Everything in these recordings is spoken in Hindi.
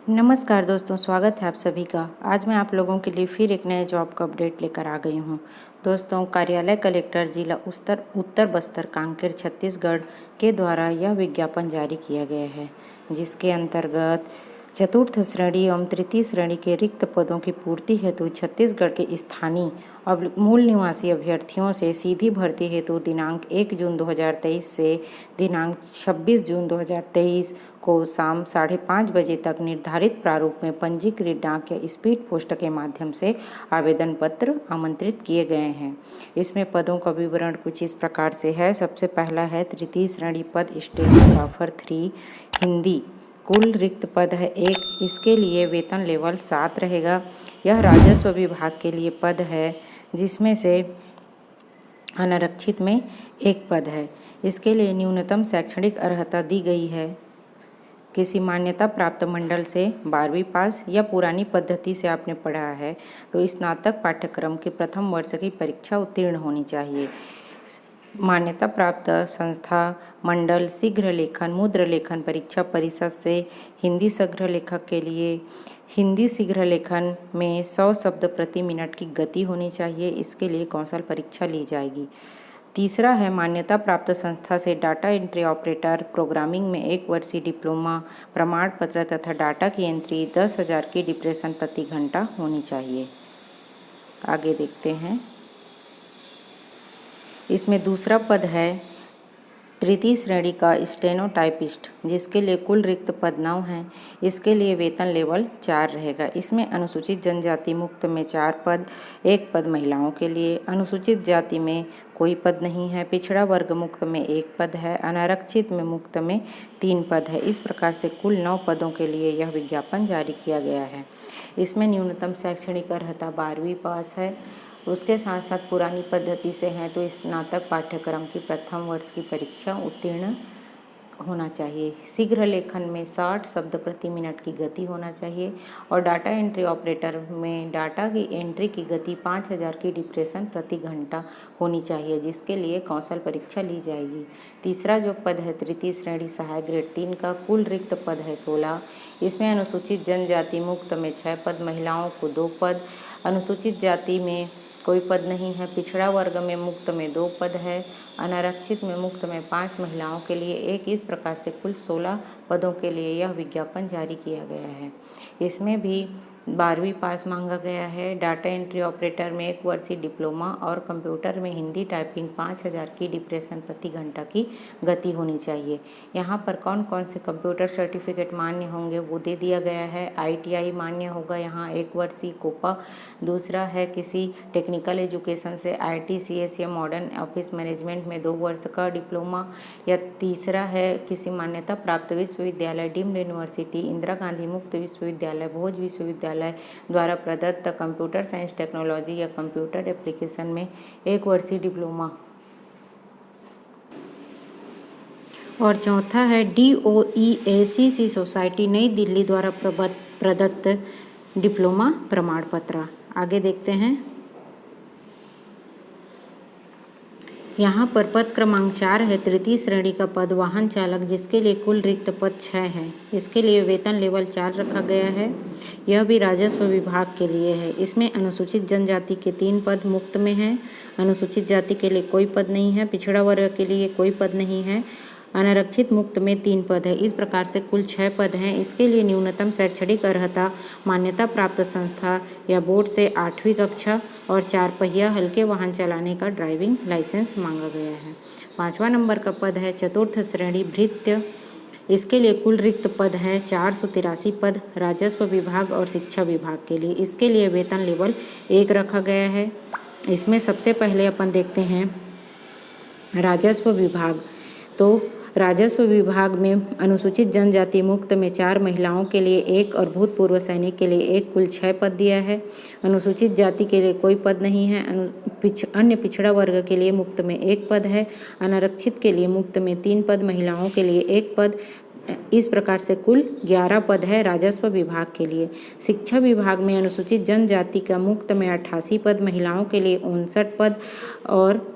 नमस्कार दोस्तों, स्वागत है आप सभी का। आज मैं आप लोगों के लिए फिर एक नए जॉब का अपडेट लेकर आ गई हूँ। दोस्तों, कार्यालय कलेक्टर जिला उत्तर बस्तर कांकेर छत्तीसगढ़ के द्वारा यह विज्ञापन जारी किया गया है, जिसके अंतर्गत चतुर्थ श्रेणी एवं तृतीय श्रेणी के रिक्त पदों की पूर्ति हेतु छत्तीसगढ़ के स्थानीय और मूल निवासी अभ्यर्थियों से सीधी भर्ती हेतु दिनांक 1 जून 2023 से दिनांक 26 जून 2023 को शाम 5:30 बजे तक निर्धारित प्रारूप में पंजीकृत डाक या स्पीड पोस्ट के माध्यम से आवेदन पत्र आमंत्रित किए गए हैं। इसमें पदों का विवरण कुछ इस प्रकार से है। सबसे पहला है तृतीय श्रेणी पद स्टेनोग्राफर 3 हिंदी। कुल रिक्त पद है 1। इसके लिए वेतन लेवल 7 रहेगा। यह राजस्व विभाग के लिए पद है, जिसमें से अनारक्षित में 1 पद है। इसके लिए न्यूनतम शैक्षणिक अर्हता दी गई है। किसी मान्यता प्राप्त मंडल से 12वीं पास या पुरानी पद्धति से आपने पढ़ा है तो स्नातक पाठ्यक्रम के प्रथम वर्ष की परीक्षा उत्तीर्ण होनी चाहिए। मान्यता प्राप्त संस्था मंडल शीघ्र लेखन मुद्र लेखन परीक्षा परिषद से हिंदी शीघ्र लेखक के लिए हिंदी शीघ्र लेखन में 100 शब्द प्रति मिनट की गति होनी चाहिए। इसके लिए कौशल परीक्षा ली जाएगी। तीसरा है मान्यता प्राप्त संस्था से डाटा एंट्री ऑपरेटर प्रोग्रामिंग में 1 वर्षीय डिप्लोमा प्रमाण पत्र तथा डाटा की एंट्री 10,000 की डिप्रेशन प्रति घंटा होनी चाहिए। आगे देखते हैं। इसमें दूसरा पद है तृतीय श्रेणी का स्टेनोटाइपिस्ट, जिसके लिए कुल रिक्त पद 9 हैं। इसके लिए वेतन लेवल 4 रहेगा। इसमें अनुसूचित जनजाति मुक्त में 4 पद, 1 पद महिलाओं के लिए। अनुसूचित जाति में कोई पद नहीं है। पिछड़ा वर्ग मुक्त में 1 पद है। अनारक्षित में मुक्त में 3 पद है। इस प्रकार से कुल 9 पदों के लिए यह विज्ञापन जारी किया गया है। इसमें न्यूनतम शैक्षणिक अर्हता 12वीं पास है। उसके साथ साथ पुरानी पद्धति से हैं तो स्नातक पाठ्यक्रम की प्रथम वर्ष की परीक्षा उत्तीर्ण होना चाहिए। शीघ्र लेखन में 60 शब्द प्रति मिनट की गति होना चाहिए और डाटा एंट्री ऑपरेटर में डाटा की एंट्री की गति 5000 की डिप्रेशन प्रति घंटा होनी चाहिए, जिसके लिए कौशल परीक्षा ली जाएगी। तीसरा जो पद है तृतीय श्रेणी सहायक ग्रेड 3 का, कुल रिक्त पद है 16। इसमें अनुसूचित जनजाति मुक्त में 6 पद, महिलाओं को 2 पद। अनुसूचित जाति में कोई पद नहीं है। पिछड़ा वर्ग में मुक्त में 2 पद है। अनारक्षित में मुक्त में 5 महिलाओं के लिए 1। इस प्रकार से कुल 16 पदों के लिए यह विज्ञापन जारी किया गया है। इसमें भी 12वीं पास मांगा गया है। डाटा एंट्री ऑपरेटर में 1 वर्षीय डिप्लोमा और कंप्यूटर में हिंदी टाइपिंग 5000 की डिप्रेशन प्रति घंटा की गति होनी चाहिए। यहाँ पर कौन कौन से कंप्यूटर सर्टिफिकेट मान्य होंगे वो दे दिया गया है। ITI मान्य होगा यहाँ 1 वर्षीय कोपा। दूसरा है किसी टेक्निकल एजुकेशन से ITCS या मॉडर्न ऑफिस मैनेजमेंट में 2 वर्ष का डिप्लोमा। या तीसरा है किसी मान्यता प्राप्त विश्वविद्यालय, डीम्ड यूनिवर्सिटी, इंदिरा गांधी मुक्त विश्वविद्यालय, भोज विश्वविद्यालय द्वारा प्रदत्त कंप्यूटर साइंस टेक्नोलॉजी या कंप्यूटर एप्लीकेशन में 1 वर्षीय डिप्लोमा। और चौथा है DOEACC सोसाइटी नई दिल्ली द्वारा प्रदत्त डिप्लोमा प्रमाण पत्र। आगे देखते हैं। यहाँ पर पद क्रमांक 4 है तृतीय श्रेणी का पद वाहन चालक, जिसके लिए कुल रिक्त पद 6 हैं। इसके लिए वेतन लेवल 4 रखा गया है। यह भी राजस्व विभाग के लिए है। इसमें अनुसूचित जनजाति के 3 पद मुक्त में हैं। अनुसूचित जाति के लिए कोई पद नहीं है। पिछड़ा वर्ग के लिए कोई पद नहीं है। अनारक्षित मुक्त में 3 पद है। इस प्रकार से कुल 6 पद हैं। इसके लिए न्यूनतम शैक्षणिक अर्हता मान्यता प्राप्त संस्था या बोर्ड से 8वीं कक्षा और 4 पहिया हल्के वाहन चलाने का ड्राइविंग लाइसेंस मांगा गया है। 5वां नंबर का पद है चतुर्थ श्रेणी भृत्य। इसके लिए कुल रिक्त पद है 483 पद, राजस्व विभाग और शिक्षा विभाग के लिए। इसके लिए वेतन लेवल 1 रखा गया है। इसमें सबसे पहले अपन देखते हैं राजस्व विभाग। तो राजस्व विभाग में अनुसूचित जनजाति मुक्त में 4 महिलाओं के लिए 1 और भूतपूर्व सैनिक के लिए 1, कुल 6 पद दिया है। अनुसूचित जाति के लिए कोई पद नहीं है। अन्य पिछड़ा वर्ग के लिए मुक्त में 1 पद है। अनारक्षित के लिए मुक्त में 3 पद, महिलाओं के लिए 1 पद। इस प्रकार से कुल 11 पद है राजस्व विभाग के लिए। शिक्षा विभाग में अनुसूचित जनजाति का मुक्त में 88 पद, महिलाओं के लिए 59 पद और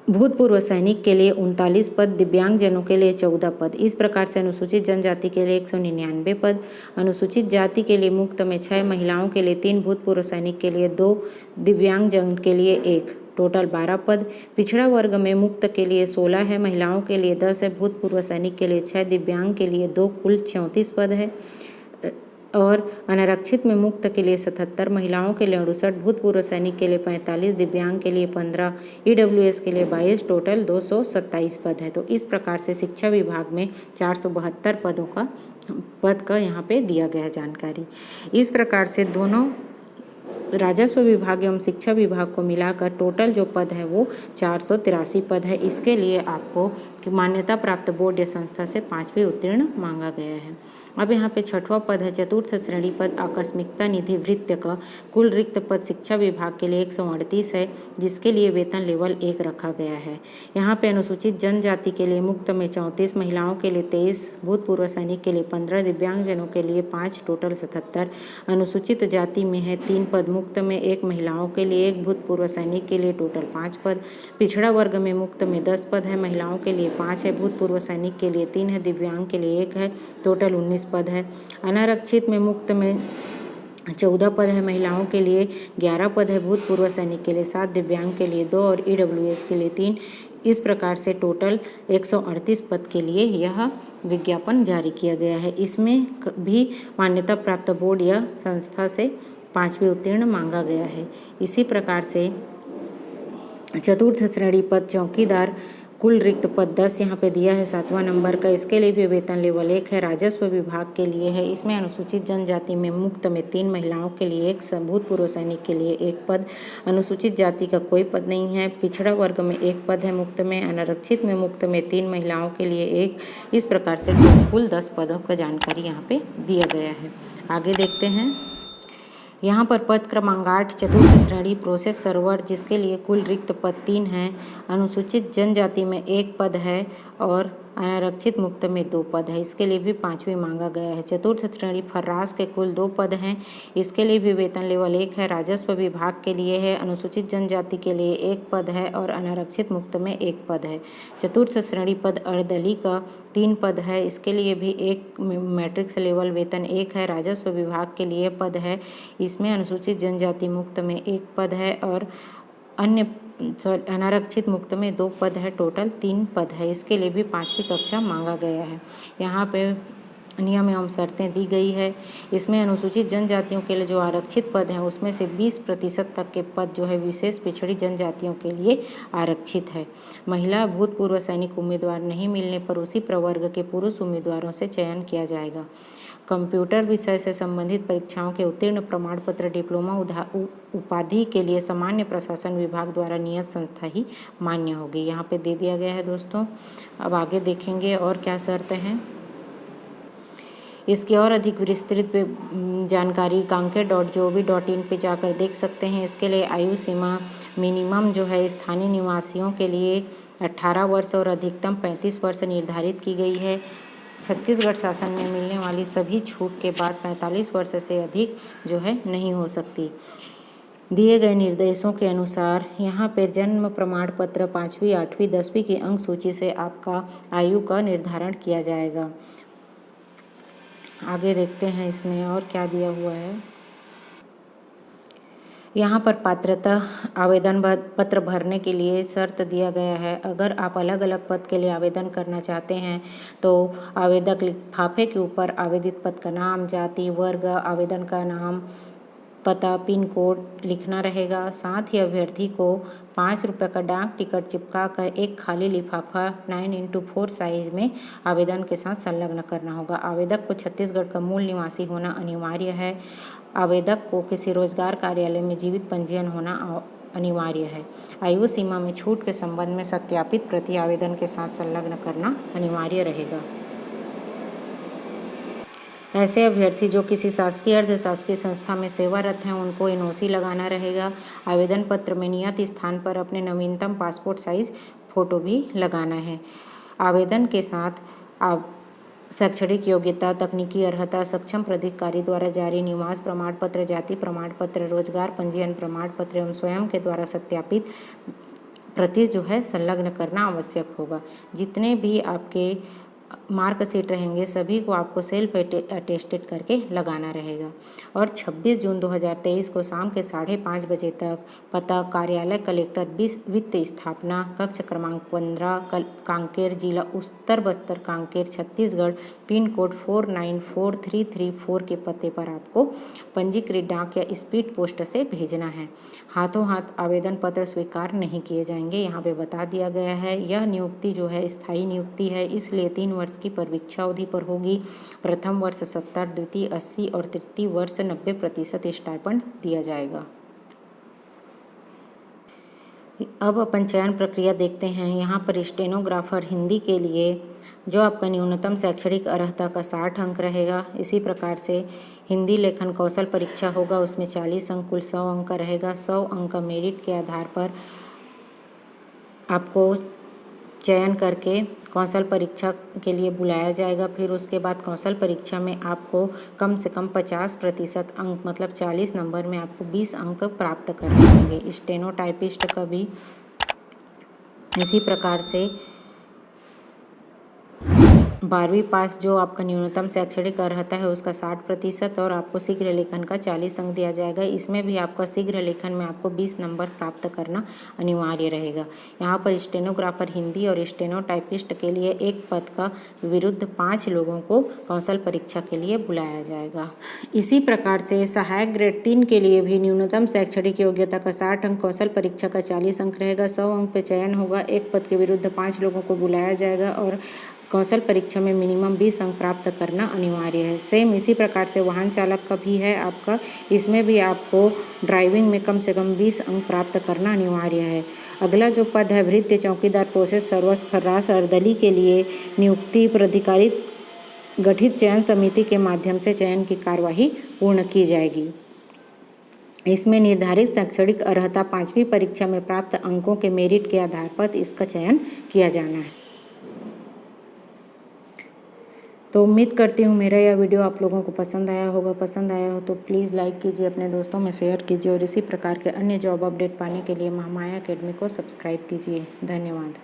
भूतपूर्व सैनिक के लिए 39 पद, दिव्यांगजनों के लिए 14 पद। इस प्रकार से अनुसूचित जनजाति के लिए 199 पद, अनुसूचित जाति के लिए मुक्त में 6, महिलाओं के लिए 3, भूतपूर्व सैनिक के लिए 2, दिव्यांगजन के लिए 1, टोटल 12 पद। पिछड़ा वर्ग में मुक्त के लिए 16 है, महिलाओं के लिए 10 है, भूतपूर्व सैनिक के लिए 6, दिव्यांग के लिए 2, कुल 34 पद है। और अनारक्षित में मुक्त के लिए 77, महिलाओं के लिए 68, भूतपूर्व सैनिक के लिए 45, दिव्यांग के लिए 15, ईडब्ल्यूएस के लिए 22, टोटल 227 पद है। तो इस प्रकार से शिक्षा विभाग में 472 पद का यहाँ पे दिया गया जानकारी। इस प्रकार से दोनों राजस्व विभाग एवं शिक्षा विभाग को मिलाकर टोटल जो पद है वो 483 पद है। इसके लिए आपको मान्यता प्राप्त बोर्ड या संस्था से 5वीं उत्तीर्ण मांगा गया है। अब यहाँ पे 6वां पद है चतुर्थ श्रेणी पद आकस्मिकता निधि भृत्य का। कुल रिक्त पद शिक्षा विभाग के लिए 138 है, जिसके लिए वेतन लेवल 1 रखा गया है। यहाँ पे अनुसूचित जनजाति के लिए मुक्त में 34, महिलाओं के लिए 23, भूतपूर्व सैनिक के लिए 15, दिव्यांगजनों के लिए 5, टोटल 77। अनुसूचित जाति में है 3 पद, मुक्त में 1, महिलाओं के लिए 1, भूतपूर्व सैनिक के लिए टोटल 5 पद। पिछड़ा वर्ग में मुक्त में 10 पद है, महिलाओं के लिए 5 है, भूतपूर्व सैनिक के लिए 3 है, दिव्यांग के लिए 1 है, टोटल 19 पद है। अनारक्षित में मुक्त में 14 पद है, महिलाओं के लिए 11 पद है, भूतपूर्व सैनिक के लिए 7, दिव्यांग के लिए 2 और ईडब्ल्यूएस के लिए 3। इस प्रकार से टोटल 138 पद के लिए यह विज्ञापन जारी किया गया है। इसमें भी मान्यता प्राप्त बोर्ड या संस्था से 5वीं उत्तीर्ण मांगा गया है। इसी प्रकार से चतुर्थ श्रेणी पद चौकीदार, कुल रिक्त पद 10 यहाँ पे दिया है 7वां नंबर का। इसके लिए भी वेतन लेवल 1 है, राजस्व विभाग के लिए है। इसमें अनुसूचित जनजाति में मुक्त में 3, महिलाओं के लिए 1, भूतपूर्व सैनिक के लिए 1 पद। अनुसूचित जाति का कोई पद नहीं है। पिछड़ा वर्ग में 1 पद है मुक्त में, अनारक्षित में मुक्त में 3, महिलाओं के लिए 1। इस प्रकार से कुल 10 पदों का जानकारी यहाँ पे दिया गया है। आगे देखते हैं। यहाँ पर पद क्रमांक 8 चतुर्थ श्रेणी प्रोसेस सर्वर, जिसके लिए कुल रिक्त पद 3 हैं। अनुसूचित जनजाति में 1 पद है और अनारक्षित मुक्त में 2 पद है। इसके लिए भी 5वीं मांगा गया है। चतुर्थ श्रेणी फर्रास के कुल 2 पद हैं। इसके लिए भी वेतन लेवल 1 है, राजस्व विभाग के लिए है। अनुसूचित जनजाति के लिए 1 पद है और अनारक्षित मुक्त में 1 पद है। चतुर्थ श्रेणी पद अर्दली का 3 पद है। इसके लिए भी 1 मैट्रिक्स लेवल वेतन 1 है, राजस्व विभाग के लिए पद है। इसमें अनुसूचित जनजाति मुक्त में 1 पद है और अन्य अनारक्षित मुक्त में 2 पद है, टोटल 3 पद है। इसके लिए भी 5वीं कक्षा मांगा गया है। यहाँ पे नियम एवं शर्तें दी गई है। इसमें अनुसूचित जनजातियों के लिए जो आरक्षित पद हैं उसमें से 20% तक के पद जो है विशेष पिछड़ी जनजातियों के लिए आरक्षित है। महिला भूतपूर्व सैनिक उम्मीदवार नहीं मिलने पर उसी प्रवर्ग के पुरुष उम्मीदवारों से चयन किया जाएगा। कंप्यूटर विषय से संबंधित परीक्षाओं के उत्तीर्ण प्रमाण पत्र डिप्लोमा उपाधि के लिए सामान्य प्रशासन विभाग द्वारा नियत संस्था ही मान्य होगी। यहाँ पे दे दिया गया है दोस्तों। अब आगे देखेंगे और क्या शर्तें हैं। इसकी और अधिक विस्तृत जानकारी कांकेर.gov.in पे जाकर देख सकते हैं। इसके लिए आयु सीमा मिनिमम जो है स्थानीय निवासियों के लिए 18 वर्ष और अधिकतम 35 वर्ष निर्धारित की गई है। छत्तीसगढ़ शासन में मिलने वाली सभी छूट के बाद 45 वर्ष से अधिक जो है नहीं हो सकती। दिए गए निर्देशों के अनुसार यहाँ पर जन्म प्रमाण पत्र 5वीं, 8वीं, 10वीं की अंक सूची से आपका आयु का निर्धारण किया जाएगा। आगे देखते हैं इसमें और क्या दिया हुआ है। यहाँ पर पात्रता आवेदन पत्र भरने के लिए शर्त दिया गया है। अगर आप अलग अलग पद के लिए आवेदन करना चाहते हैं तो आवेदक लिफाफे के ऊपर आवेदित पद का नाम, जाति, वर्ग, आवेदन का नाम, पता, पिन कोड लिखना रहेगा। साथ ही अभ्यर्थी को 5 रुपये का डाक टिकट चिपका कर एक खाली लिफाफा 9x4 साइज में आवेदन के साथ संलग्न करना होगा। आवेदक को छत्तीसगढ़ का मूल निवासी होना अनिवार्य है। आवेदक को किसी रोजगार कार्यालय में जीवित पंजीयन होना अनिवार्य है। आयु सीमा में छूट के संबंध में सत्यापित प्रति आवेदन के साथ संलग्न करना अनिवार्य रहेगा। ऐसे अभ्यर्थी जो किसी शासकीय अर्ध शासकीय संस्था में सेवारत हैं उनको एनओसी लगाना रहेगा। आवेदन पत्र में नियत स्थान पर अपने नवीनतम पासपोर्ट साइज फ़ोटो भी लगाना है। आवेदन के साथ आप शैक्षणिक योग्यता, तकनीकी अर्हता, सक्षम प्राधिकारी द्वारा जारी निवास प्रमाण पत्र, जाति प्रमाण पत्र, रोजगार पंजीयन प्रमाण पत्र एवं स्वयं के द्वारा सत्यापित प्रति जो है संलग्न करना आवश्यक होगा। जितने भी आपके मार्कशीट रहेंगे सभी को आपको सेल्फ अटेस्टेड करके लगाना रहेगा। और 26 जून 2023 को शाम के 5:30 बजे तक पता कार्यालय कलेक्टर वित्त स्थापना कक्ष क्रमांक 15 कांकेर जिला उत्तर बस्तर कांकेर छत्तीसगढ़ पिन कोड 494334 के पते पर आपको पंजीकृत डाक या स्पीड पोस्ट से भेजना है। हाथों हाथ आवेदन पत्र स्वीकार नहीं किए जाएंगे। यहाँ पे बता दिया गया है यह नियुक्ति जो है स्थायी नियुक्ति है, इसलिए 3 वर्ष की परीक्षा अवधि पर होगी। प्रथम वर्ष 70, द्वितीय 80 और तृतीय वर्ष 90% स्टाइपेंड दिया जाएगा। अब अपन चयन प्रक्रिया देखते हैं। यहाँ पर स्टेनोग्राफर हिंदी के लिए जो आपका न्यूनतम शैक्षणिक अर्हता का 60 अंक रहेगा। इसी प्रकार से हिंदी लेखन कौशल परीक्षा होगा, उसमें 40 अंक कुल 100 अंक का रहेगा। 100 अंक का मेरिट के आधार पर आपको चयन करके कौशल परीक्षा के लिए बुलाया जाएगा। फिर उसके बाद कौशल परीक्षा में आपको कम से कम 50% अंक मतलब 40 नंबर में आपको 20 अंक प्राप्त करने होंगे। स्टेनोटाइपिस्ट का भी इसी प्रकार से 12वीं पास जो आपका न्यूनतम शैक्षणिक अर्हता है उसका 60% और आपको शीघ्र लेखन का 40 अंक दिया जाएगा। इसमें भी आपका शीघ्र लेखन में आपको 20 नंबर प्राप्त करना अनिवार्य रहेगा। यहाँ पर स्टेनोग्राफर हिंदी और स्टेनोटाइपिस्ट के लिए एक पद का विरुद्ध 5 लोगों को कौशल परीक्षा के लिए बुलाया जाएगा। इसी प्रकार से सहायक ग्रेड 3 के लिए भी न्यूनतम शैक्षणिक योग्यता का 60 अंक, कौशल परीक्षा का 40 अंक रहेगा। 100 अंक पे चयन होगा। एक पद के विरुद्ध 5 लोगों को बुलाया जाएगा और कौशल परीक्षा में मिनिमम 20 अंक प्राप्त करना अनिवार्य है। सेम इसी प्रकार से वाहन चालक का भी है आपका, इसमें भी आपको ड्राइविंग में कम से कम 20 अंक प्राप्त करना अनिवार्य है। अगला जो पद है भृत्य चौकीदार पोस्ट सर्वोच्च फर्रास अर्दली के लिए नियुक्ति प्राधिकारिक गठित चयन समिति के माध्यम से चयन की कार्यवाही पूर्ण की जाएगी। इसमें निर्धारित शैक्षणिक अर्हता 5वीं परीक्षा में प्राप्त अंकों के मेरिट के आधार पर इसका चयन किया जाना है। तो उम्मीद करती हूँ मेरा यह वीडियो आप लोगों को पसंद आया होगा। पसंद आया हो तो प्लीज़ लाइक कीजिए, अपने दोस्तों में शेयर कीजिए और इसी प्रकार के अन्य जॉब अपडेट पाने के लिए महामाया एकेडमी को सब्सक्राइब कीजिए। धन्यवाद।